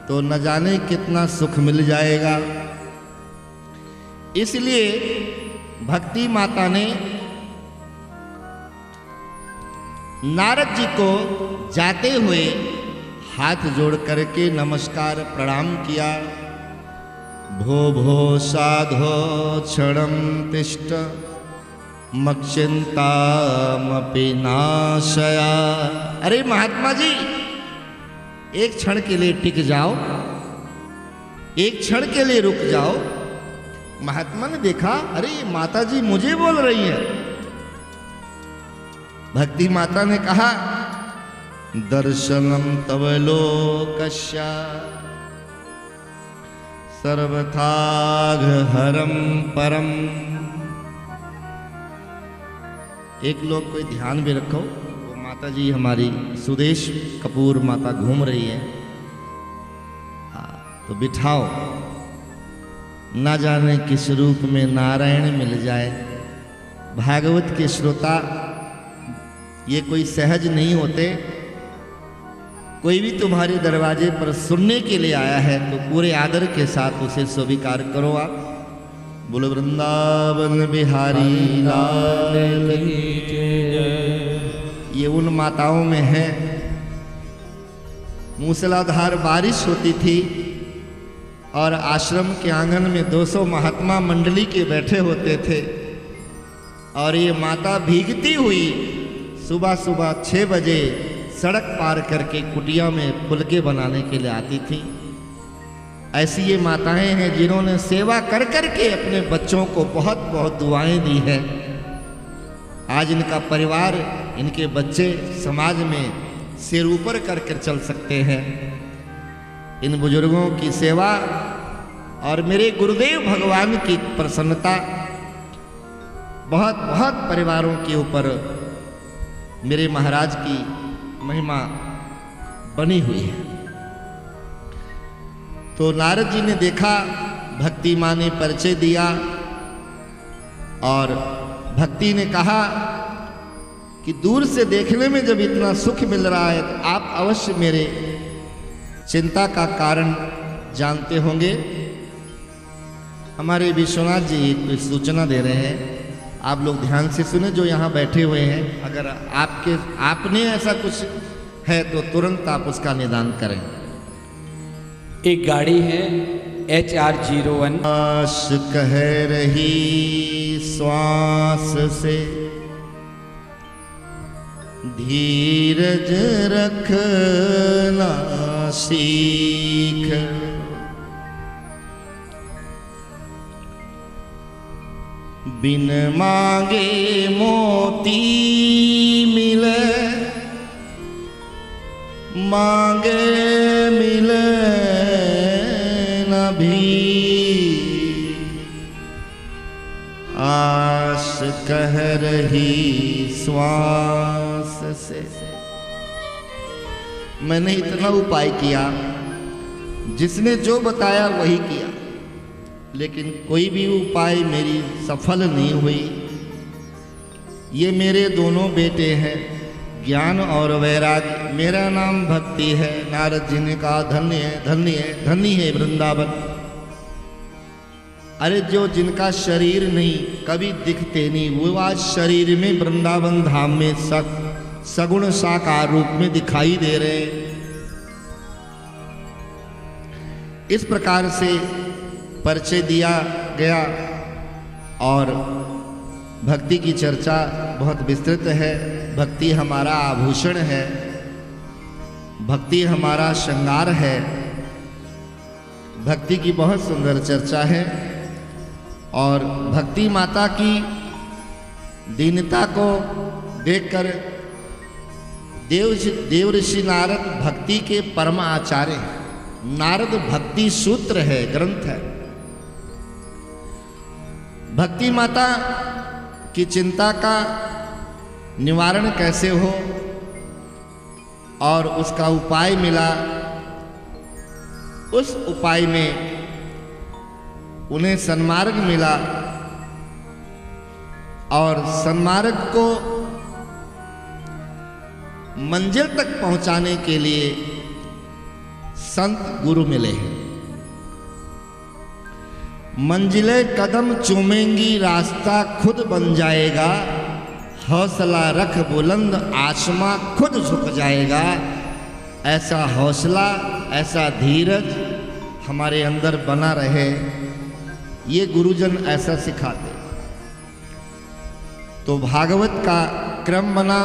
तो न जाने कितना सुख मिल जाएगा। इसलिए भक्ति माता ने नारद जी को जाते हुए हाथ जोड़ करके नमस्कार प्रणाम किया। भो भो साधो क्षणं तिष्ठ मक्षिंतामपि नाशया। अरे महात्मा जी एक क्षण के लिए टिक जाओ, एक क्षण के लिए रुक जाओ। महात्मा ने देखा अरे ये माता जी मुझे बोल रही है। भक्ति माता ने कहा दर्शनम तव लोकस्य सर्वथाघ हरम परम। एक लोग कोई ध्यान भी रखो, वो माता जी हमारी सुदेश कपूर माता घूम रही है, तो बिठाओ, ना जाने किस रूप में नारायण मिल जाए। भागवत के श्रोता ये कोई सहज नहीं होते। कोई भी तुम्हारे दरवाजे पर सुनने के लिए आया है तो पूरे आदर के साथ उसे स्वीकार करो। आप बोलो वृंदावन बिहारी लाल की जय। ये उन माताओं में है। मूसलाधार बारिश होती थी और आश्रम के आंगन में 200 महात्मा मंडली के बैठे होते थे, और ये माता भीगती हुई सुबह सुबह 6 बजे सड़क पार करके कुटिया में फुलके बनाने के लिए आती थी। ऐसी ये माताएं हैं जिन्होंने सेवा कर कर के अपने बच्चों को बहुत बहुत दुआएं दी है। आज इनका परिवार, इनके बच्चे समाज में सिर ऊपर कर कर चल सकते हैं। इन बुजुर्गों की सेवा और मेरे गुरुदेव भगवान की प्रसन्नता बहुत बहुत परिवारों के ऊपर मेरे महाराज की महिमा बनी हुई है। तो नारद जी ने देखा, भक्ति माँ ने परिचय दिया और भक्ति ने कहा कि दूर से देखने में जब इतना सुख मिल रहा है तो आप अवश्य मेरे चिंता का कारण जानते होंगे। हमारे विश्वनाथ जी कोई सूचना दे रहे हैं, आप लोग ध्यान से सुने जो यहाँ बैठे हुए हैं। अगर आपने ऐसा कुछ है तो तुरंत आप उसका निदान करें। एक गाड़ी है HR01। आश कह रही श्वास से धीरज रखना सीख, बिन मांगे मोती मिले, मांगे मिले न भी, आश कह रही श्वास से। मैंने इतना उपाय किया, जिसने जो बताया वही किया, लेकिन कोई भी उपाय मेरी सफल नहीं हुई। ये मेरे दोनों बेटे हैं, ज्ञान और वैराग्य, मेरा नाम भक्ति है। नारद जी ने कहा धन्य है, धन्य है, धन्य है वृंदावन। अरे जो जिनका शरीर नहीं, कभी दिखते नहीं, वो आज शरीर में वृंदावन धाम में सगुण साकार रूप में दिखाई दे रहे हैं। इस प्रकार से परिचय दिया गया और भक्ति की चर्चा बहुत विस्तृत है। भक्ति हमारा आभूषण है, भक्ति हमारा श्रृंगार है। भक्ति की बहुत सुंदर चर्चा है और भक्ति माता की दीनता को देखकर देव ऋषि नारद भक्ति के परम आचार्य हैं। नारद भक्ति सूत्र है, ग्रंथ है। भक्ति माता की चिंता का निवारण कैसे हो और उसका उपाय मिला। उस उपाय में उन्हें सन्मार्ग मिला और सन्मार्ग को मंजिल तक पहुंचाने के लिए संत गुरु मिले हैं। मंजिलें कदम चूमेंगी, रास्ता खुद बन जाएगा। हौसला रख बुलंद, आसमां खुद झुक जाएगा। ऐसा हौसला, ऐसा धीरज हमारे अंदर बना रहे, ये गुरुजन ऐसा सिखाते। तो भागवत का क्रम बना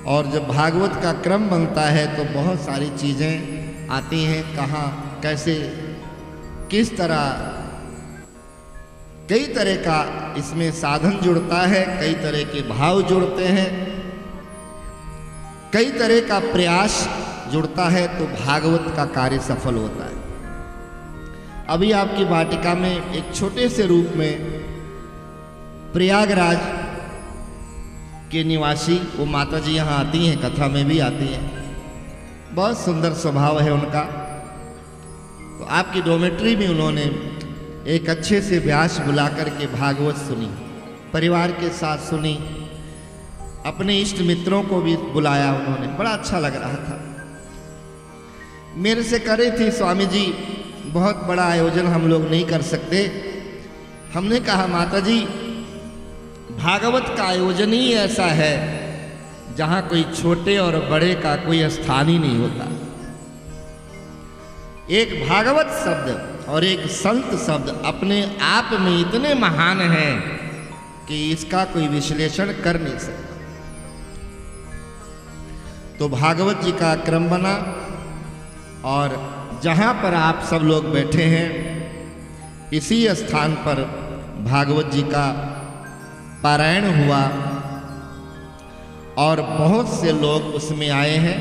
और जब भागवत का क्रम बनता है तो बहुत सारी चीज़ें आती हैं, कहाँ कैसे किस तरह, कई तरह का इसमें साधन जुड़ता है, कई तरह के भाव जुड़ते हैं, कई तरह का प्रयास जुड़ता है, तो भागवत का कार्य सफल होता है। अभी आपकी वाटिका में एक छोटे से रूप में प्रयागराज के निवासी वो माता जी यहाँ आती हैं, कथा में भी आती हैं, बहुत सुंदर स्वभाव है उनका। तो आपकी डोमेट्री में उन्होंने एक अच्छे से व्यास बुला करके भागवत सुनी, परिवार के साथ सुनी, अपने इष्ट मित्रों को भी बुलाया उन्होंने, बड़ा अच्छा लग रहा था। मेरे से करे थे स्वामी जी बहुत बड़ा आयोजन हम लोग नहीं कर सकते। हमने कहा माता जी भागवत का आयोजन ही ऐसा है जहाँ कोई छोटे और बड़े का कोई स्थान ही नहीं होता। एक भागवत शब्द और एक संत शब्द अपने आप में इतने महान हैं कि इसका कोई विश्लेषण कर नहीं सकता। तो भागवत जी का क्रम बना और जहाँ पर आप सब लोग बैठे हैं इसी स्थान पर भागवत जी का पारायण हुआ और बहुत से लोग उसमें आए हैं।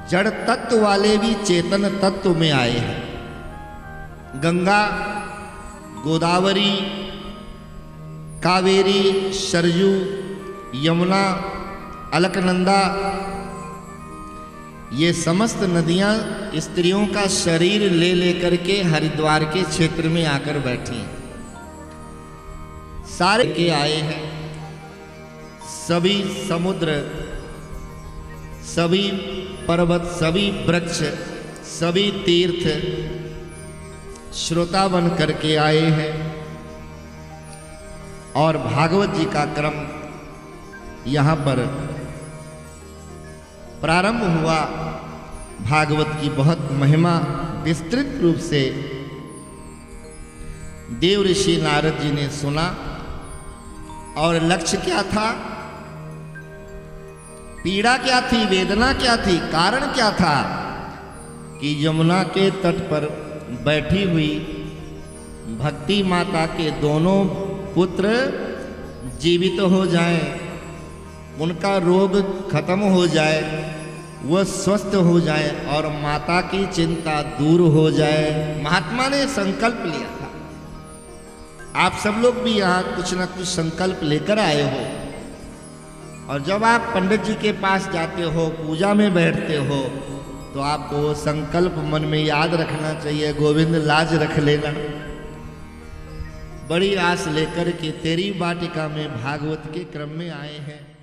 जड़ तत्व वाले भी चेतन तत्व में आए हैं। गंगा, गोदावरी, कावेरी, सरयू, यमुना, अलकनंदा, ये समस्त नदियां स्त्रियों का शरीर ले लेकर के हरिद्वार के क्षेत्र में आकर बैठी हैं। सारे के आए हैं, सभी समुद्र, सभी पर्वत, सभी वृक्ष, सभी तीर्थ श्रोता बन करके आए हैं। और भागवत जी का क्रम यहाँ पर प्रारंभ हुआ। भागवत की बहुत महिमा विस्तृत रूप से देव ऋषि नारद जी ने सुना। और लक्ष्य क्या था, पीड़ा क्या थी, वेदना क्या थी, कारण क्या था कि यमुना के तट पर बैठी हुई भक्ति माता के दोनों पुत्र जीवित हो जाएं, उनका रोग खत्म हो जाए, वह स्वस्थ हो जाए और माता की चिंता दूर हो जाए। महात्मा ने संकल्प लिया था। आप सब लोग भी यहाँ कुछ ना कुछ संकल्प लेकर आए हो। और जब आप पंडित जी के पास जाते हो, पूजा में बैठते हो, तो आपको वो संकल्प मन में याद रखना चाहिए। गोविंद लाज रख लेना, बड़ी आस लेकर के तेरी वाटिका में भागवत के क्रम में आए हैं।